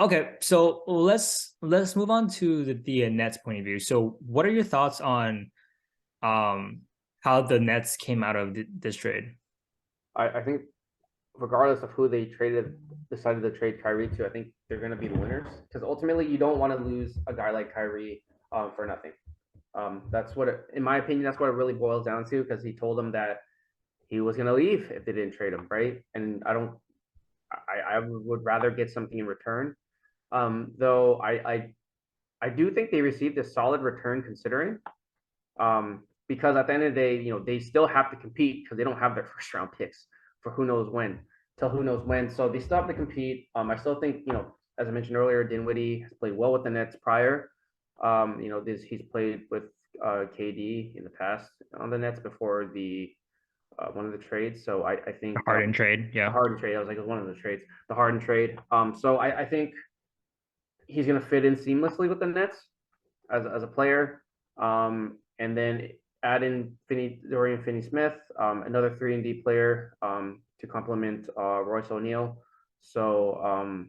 Okay, so let's move on to the Nets point of view. So, what are your thoughts on um how the Nets came out of this trade? I think regardless of who they decided to trade Kyrie to, I think they're going to be the winners because ultimately you don't want to lose a guy like Kyrie for nothing. That's what, in my opinion, that's what it really boils down to because he told them that he was going to leave if they didn't trade him, right? And I would rather get something in return. Though I do think they received a solid return considering, because at the end of the day, they still have to compete because they don't have their first round picks for who knows when, till who knows when. So they still have to compete. I still think, as I mentioned earlier, Dinwiddie has played well with the Nets prior. He's played with KD in the past on the Nets before the one of the trades. So I The think Harden trade, the yeah. Harden trade. I was like, it was one of the trades, the Harden trade. So I think he's going to fit in seamlessly with the Nets as a player. And then add in Dorian Finney-Smith, another 3-and-D player to complement Royce O'Neal. So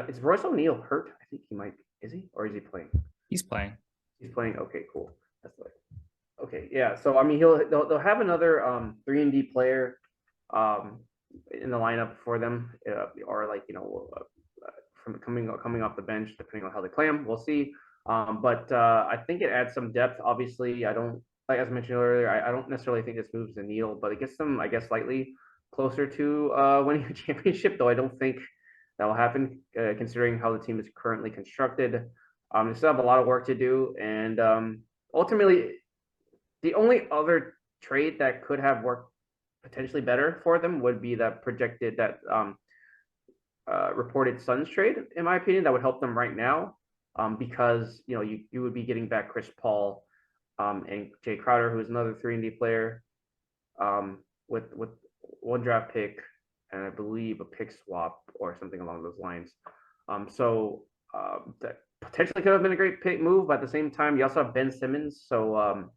is Royce O'Neal hurt? I think he might. Is he, or is he playing? He's playing. He's playing. Okay, cool. That's like okay, yeah. So I mean, they'll have another 3-and-D player um, in the lineup for them, or like from coming off the bench, depending on how they play him. We'll see. But I think it adds some depth. Obviously, I don't like as I mentioned earlier. I don't necessarily think this moves the needle, but it gets them, I guess, slightly closer to winning a championship. Though I don't think that will happen, considering how the team is currently constructed. They still have a lot of work to do, and ultimately, the only other trade that could have worked potentially better for them would be that reported Suns trade, in my opinion, that would help them right now, because you would be getting back Chris Paul and Jay Crowder, who is another 3-and-D player, with one draft pick and I believe a pick swap or something along those lines. That potentially could have been a great pick move, but at the same time, you also have Ben Simmons, so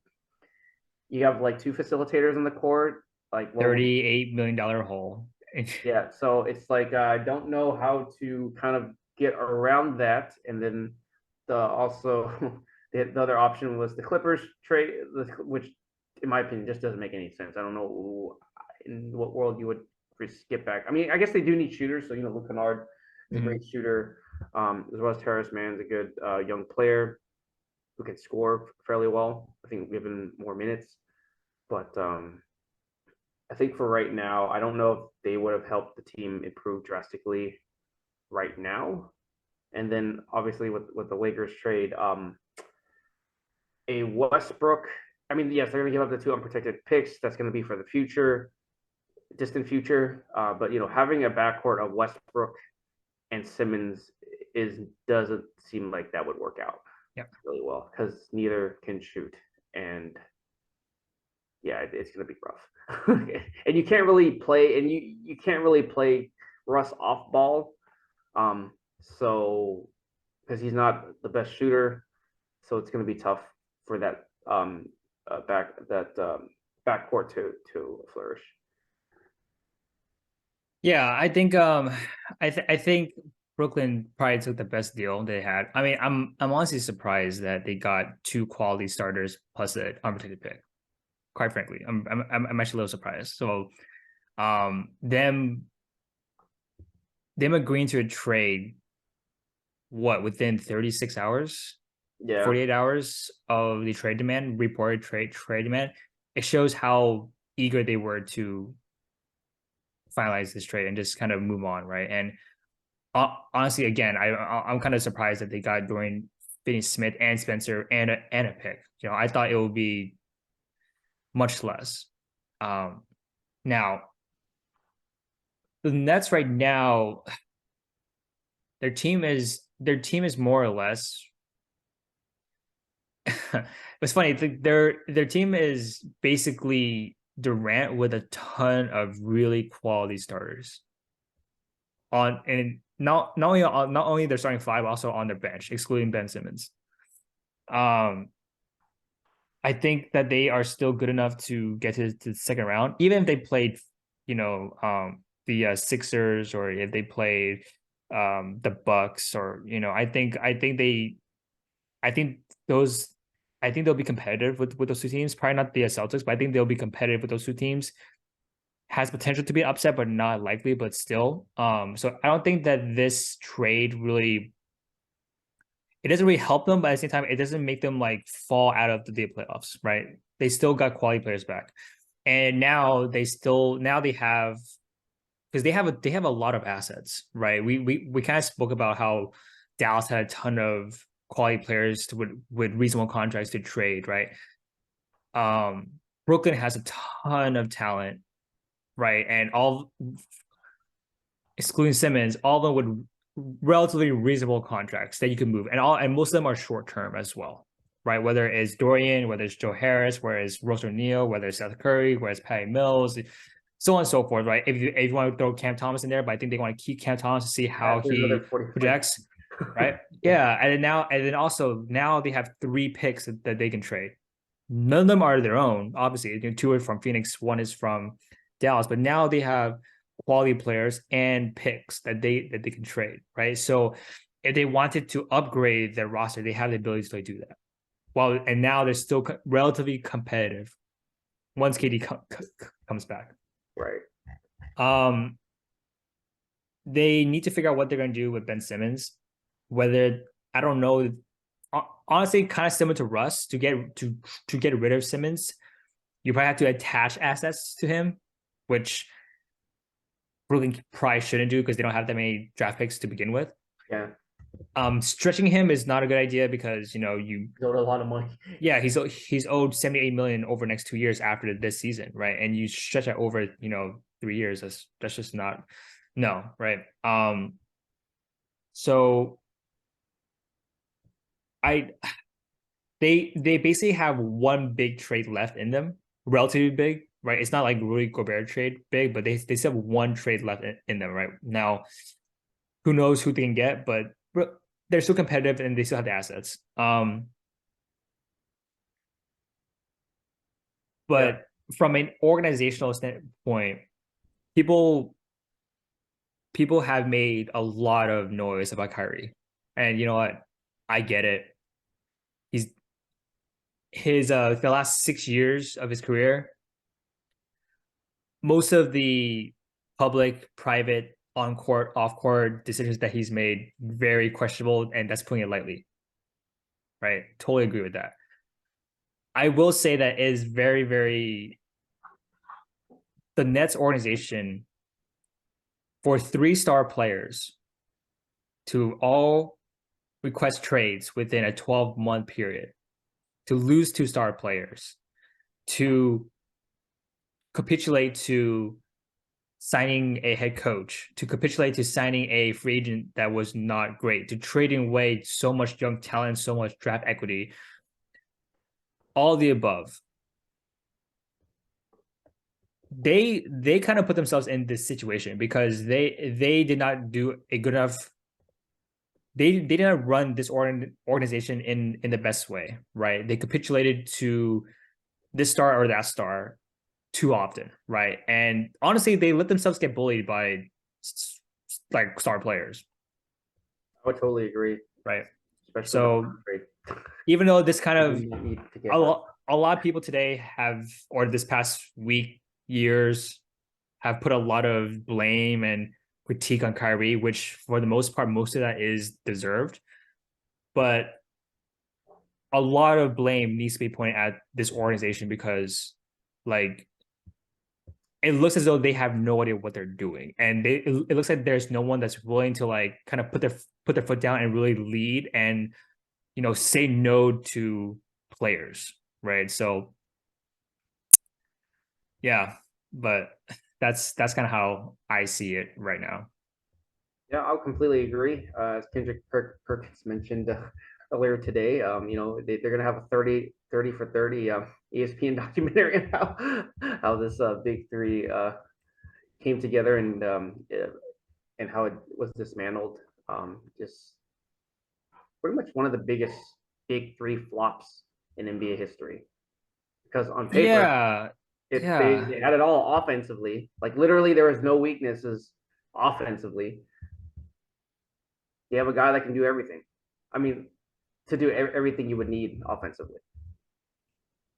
you have like two facilitators on the court. Like, well, $38 million hole. yeah, so it's like I don't know how to kind of get around that. And then also the other option was the Clippers trade, which in my opinion just doesn't make any sense. I don't know in what world you would skip back. I mean, I guess they do need shooters. So Luke Kennard is a Mhm. great shooter, as well as Terrace Mann's a good young player who can score fairly well. I think given more minutes, but I think for right now, I don't know if they would have helped the team improve drastically right now. And then obviously with the Lakers trade, a Westbrook. I mean, yes, they're going to give up the two unprotected picks. That's going to be for the future, distant future. But having a backcourt of Westbrook and Simmons is doesn't seem like that would work out Yeah. really well because neither can shoot, and yeah, it's going to be rough. And you can't really play Russ off ball. So because he's not the best shooter, so it's going to be tough for that backcourt to flourish. Yeah, I think Brooklyn probably took the best deal they had. I mean, I'm honestly surprised that they got two quality starters plus an unprotected pick. Quite frankly, I'm actually a little surprised. So, them agreeing to a trade, what, within 36 hours, Yeah, 48 hours of the trade demand, reported trade demand, it shows how eager they were to finalize this trade and just kind of move on, right? And honestly, again, I'm kind of surprised that they got Dorian Finney-Smith and Spencer and a pick. I thought it would be much less. Um, Now the Nets right now, their team is more or less. It's funny. Their team is basically Durant with a ton of really quality starters on, and not only their starting five, also on their bench, excluding Ben Simmons. Um, I think that they are still good enough to get to the second round, even if they played, you know, the Sixers, or if they played the Bucks, or I think those I think they'll be competitive with those two teams. Probably not the Celtics, but I think they'll be competitive with those two teams. Has potential to be an upset, but not likely, but still. So I don't think that this trade really, it doesn't really help them, but at the same time, it doesn't make them like fall out of the playoffs, right? They still got quality players back. And now they have, because they have a lot of assets, right? We kind of spoke about how Dallas had a ton of quality players with reasonable contracts to trade, right? Brooklyn has a ton of talent, right? And all, excluding Simmons, all of them with relatively reasonable contracts that you can move, and most of them are short term as well, right? Whether it's Dorian, whether it's Joe Harris, whether it's Rose O'Neal, whether it's Seth Curry, whether it's Patty Mills, so on and so forth, right? If you want to throw Cam Thomas in there, but I think they want to keep Cam Thomas to see how he projects, right? Yeah, and then also now they have 3 picks that they can trade. None of them are their own, obviously. 2 are from Phoenix, 1 is from Dallas, but now they have quality players and picks that they can trade, right? So if they wanted to upgrade their roster, they have the ability to do that. Well, and now they're still relatively competitive once KD comes back. Right. They need to figure out what they're going to do with Ben Simmons. Whether, I don't know, honestly, kind of similar to Russ, to get rid of Simmons, you probably have to attach assets to him, which Brooklyn probably shouldn't do because they don't have that many draft picks to begin with. Yeah. Stretching him is not a good idea because you He's owed a lot of money. yeah, he's owed 78 million over the next 2 years after this season, right? And you stretch it over 3 years. That's just not, no, right? So they basically have one big trade left in them, relatively big, right? It's not like Rudy Gobert trade big, but they still have one trade left in them right now. Who knows who they can get, but they're still competitive and they still have the assets. But from an organizational standpoint, people have made a lot of noise about Kyrie, and you know what? I get it. He's the last 6 years of his career, most of the public, private, on court, off court decisions that he's made very questionable, and that's putting it lightly. Right? Totally agree with that. I will say that it is very, very, the Nets organization, for 3-star players to all request trades within a 12-month period, to lose 2-star players, to capitulate to signing a head coach, to capitulate to signing a free agent that was not great, to trading away so much young talent, so much draft equity, all the above. They kind of put themselves in this situation because they did not do a good enough, they did not run this organization in the best way, right? They capitulated to this star or that star too often, right? And honestly, they let themselves get bullied by like star players. I would totally agree. Right. Especially so even though this kind of a lot of people today have, or this past week, years, have put a lot of blame and critique on Kyrie, which for the most part, most of that is deserved. But a lot of blame needs to be pointed at this organization because, like, it looks as though they have no idea what they're doing, and it looks like there's no one that's willing to like kind of put their foot down and really lead and say no to players, right? So yeah, but that's kind of how I see it right now. Yeah, I'll completely agree. As Kendrick Perkins mentioned earlier today, they're going to have a 30 for 30 ESPN documentary on how this big three came together and how it was dismantled. Just pretty much one of the biggest big three flops in NBA history. Because on paper, Yeah, They had it all offensively. Like literally, there was no weaknesses offensively. They have a guy that can do everything. I mean, to do everything you would need offensively.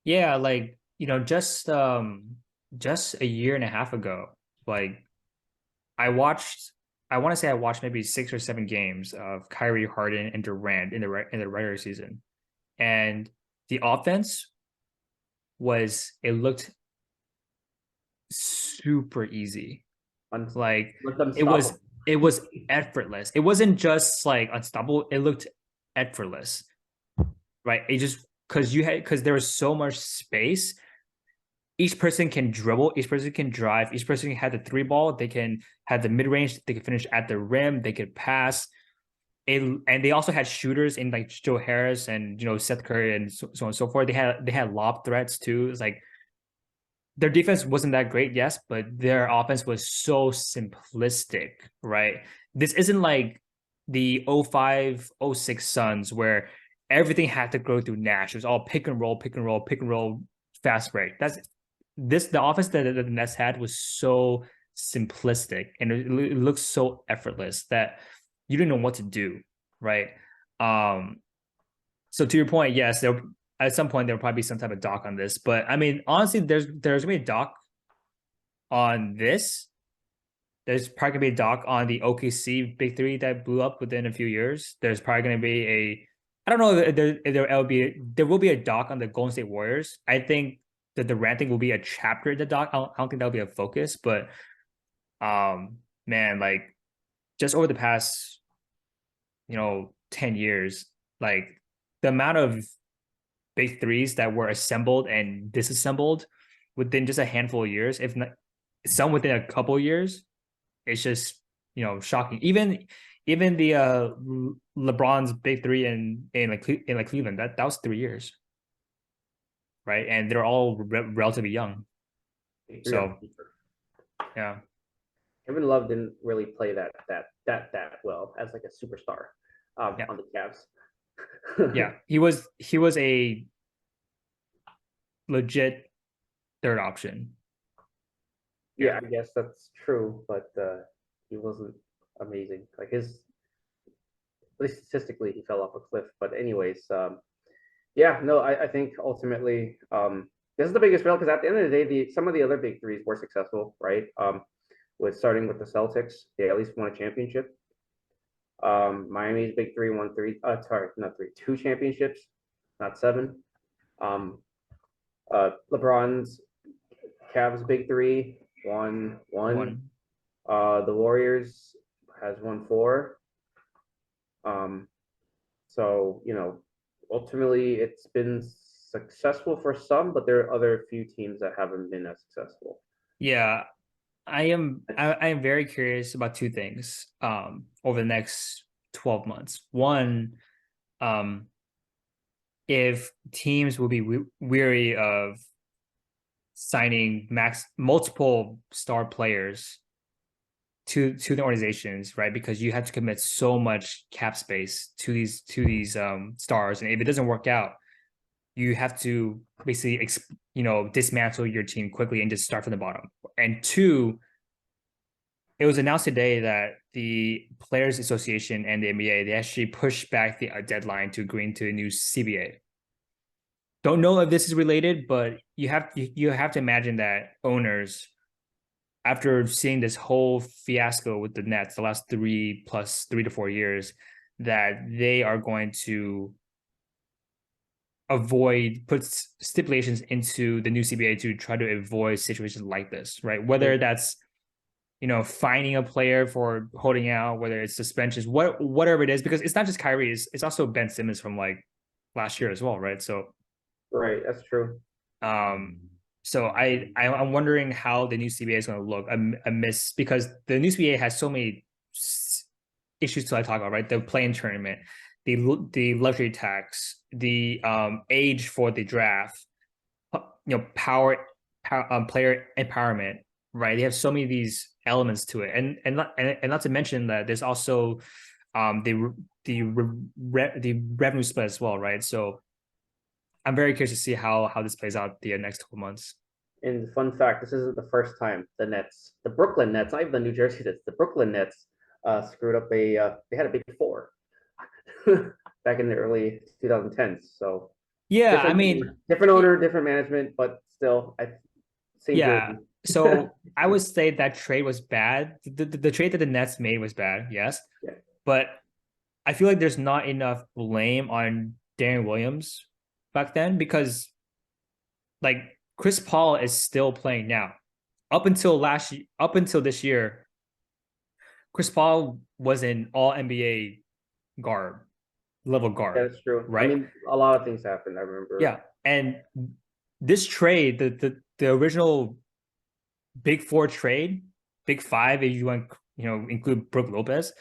Yeah, like, just a year and a half ago, like I watched I want to say I watched maybe 6 or 7 games of Kyrie, Harden, and Durant in the regular season. And the offense it looked super easy. Like Looked it was unstoppable. it was effortless. It wasn't just like unstoppable, it looked effortless, right? It just because there was so much space. Each person can dribble, each person can drive, each person had the three ball, they can have the mid range, they can finish at the rim, they could pass. And they also had shooters in like Joe Harris and Seth Curry and so on and so forth. They had lob threats too. It's like their defense wasn't that great, yes, but their offense was so simplistic, right? This isn't like the 05, 06 Suns where everything had to go through Nash. It was all pick and roll, pick and roll, pick and roll, fast break. The offense that the Nets had was so simplistic and it looks so effortless that you didn't know what to do, right? Um, so to your point, yes, at some point there'll probably be some type of doc on this, but I mean, honestly, there's gonna be a doc on this. There's probably gonna be a doc on the OKC Big Three that blew up within a few years. There's probably gonna be I don't know there will be a doc on the Golden State Warriors. I think that the ranting will be a chapter in the doc. I don't think that'll be a focus, but man, like just over the past 10 years, like the amount of big threes that were assembled and disassembled within just a handful of years, if not some within a couple of years, it's just shocking. Even the LeBron's big three in Cleveland, that was 3 years, right? And they're all relatively young. So yeah. Kevin Love didn't really play that well as like a superstar Yeah. on the Cavs. Yeah, he was a legit third option. Yeah, I guess that's true, but he wasn't amazing. Like at least statistically, he fell off a cliff. But anyways, yeah, no, I think ultimately, this is the biggest fail because at the end of the day, some of the other big threes were successful, right? With starting with the Celtics, they at least won a championship. Miami's big three won sorry, not three, two championships, not seven. LeBron's Cavs big three won one. The Warriors has won four. So ultimately it's been successful for some, but there are other few teams that haven't been as successful. Yeah, I am very curious about two things over the next 12 months. One, if teams will be weary of signing multiple star players to the organizations, right? Because you have to commit so much cap space to these stars, and if it doesn't work out, you have to basically dismantle your team quickly and just start from the bottom. And two, it was announced today that the Players Association and the NBA, they actually pushed back the deadline to agree to a new CBA. Don't know if this is related, but you have to imagine that owners, after seeing this whole fiasco with the Nets the last 3 to 4 years, that they are going to put stipulations into the new CBA to try to avoid situations like this, right? Whether that's fining a player for holding out, whether it's suspensions, whatever it is, because it's not just Kyrie, it's also Ben Simmons from like last year as well, right? So right, that's true. So I'm wondering how the new CBA is going to look amidst, because the new CBA has so many issues to talk about, right? The play-in tournament, the luxury tax, the age for the draft, power player empowerment, right? They have so many of these elements to it, and not to mention that there's also the revenue split as well, right? So I'm very curious to see how this plays out the next 12 months. And fun fact, this isn't the first time the Brooklyn Nets, not even the New Jersey Nets, the Brooklyn Nets screwed up they had a big four back in the early 2010s. So Yeah, I mean, different owner, different management, but still, same yeah. jersey. So I would say that trade was bad. The trade that the Nets made was bad, yes. Yeah, But I feel like there's not enough blame on Darren Williams back then because like Chris Paul is still playing now. Up until this year, Chris Paul was an all NBA guard, level guard, that's true. I right? mean, a lot of things happened. I remember. Yeah. And this trade, the original Big Four trade, Big Five, if you want, include Brook Lopez,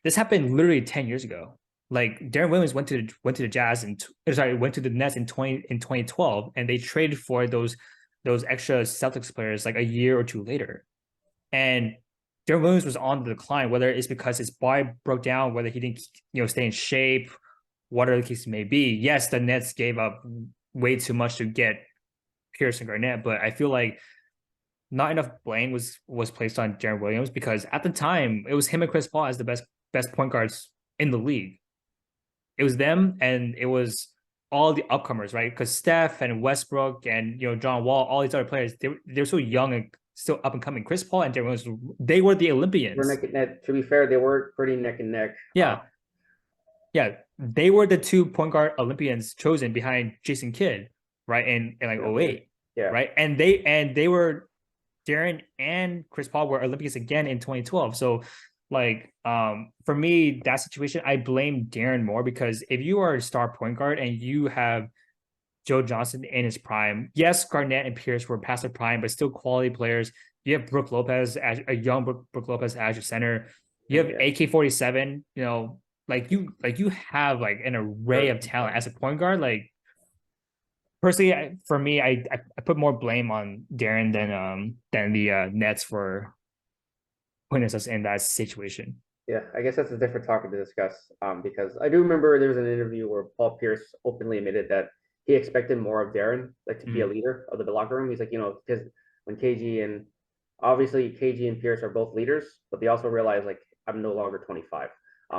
this happened literally 10 years ago. Like Darren Williams went to the Jazz and went to the Nets in 2012, and they traded for those extra Celtics players like a year or two later. And Darren Williams was on the decline, whether it's because his body broke down, whether he didn't stay in shape, whatever the case may be. Yes, the Nets gave up way too much to get Pierce and Garnett, but I feel like not enough blame was placed on Darren Williams because at the time it was him and Chris Paul as the best point guards in the league. It was them and it was all the upcomers, right? Because Steph and Westbrook and John Wall, all these other players, they're so young and still up and coming. Chris Paul and Darren Williams, they were the We're Olympians. neck and neck. To be fair, they were pretty neck and neck. Yeah, yeah, they were the 2 point guard Olympians chosen behind Jason Kidd, right? In like '08, Yeah. right? And they were Darren and Chris Paul were Olympians again in 2012. So like for me, that situation, I blame Darren more because if you are a star point guard and you have Joe Johnson in his prime, yes, Garnett and Pierce were past their prime, but still quality players. You have Brook Lopez as a young Brook Lopez as your center. You have AK-47, like you have like an array of talent as a point guard. Like personally, for me, I put more blame on Darren than the Nets for putting us in that situation. Yeah, I guess that's a different topic to discuss. Because I do remember there was an interview where Paul Pierce openly admitted that he expected more of Darren, like to be a leader of the locker room. He's like, because when KG and obviously KG and Pierce are both leaders, but they also realize like I'm no longer 25.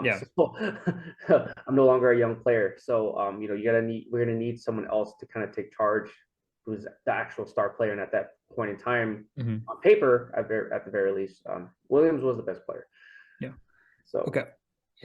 Yeah. So I'm no longer a young player. So we're gonna need someone else to kind of take charge, who's the actual star player. And at that point in time, on paper, at the very least, Williams was the best player. Yeah. So okay.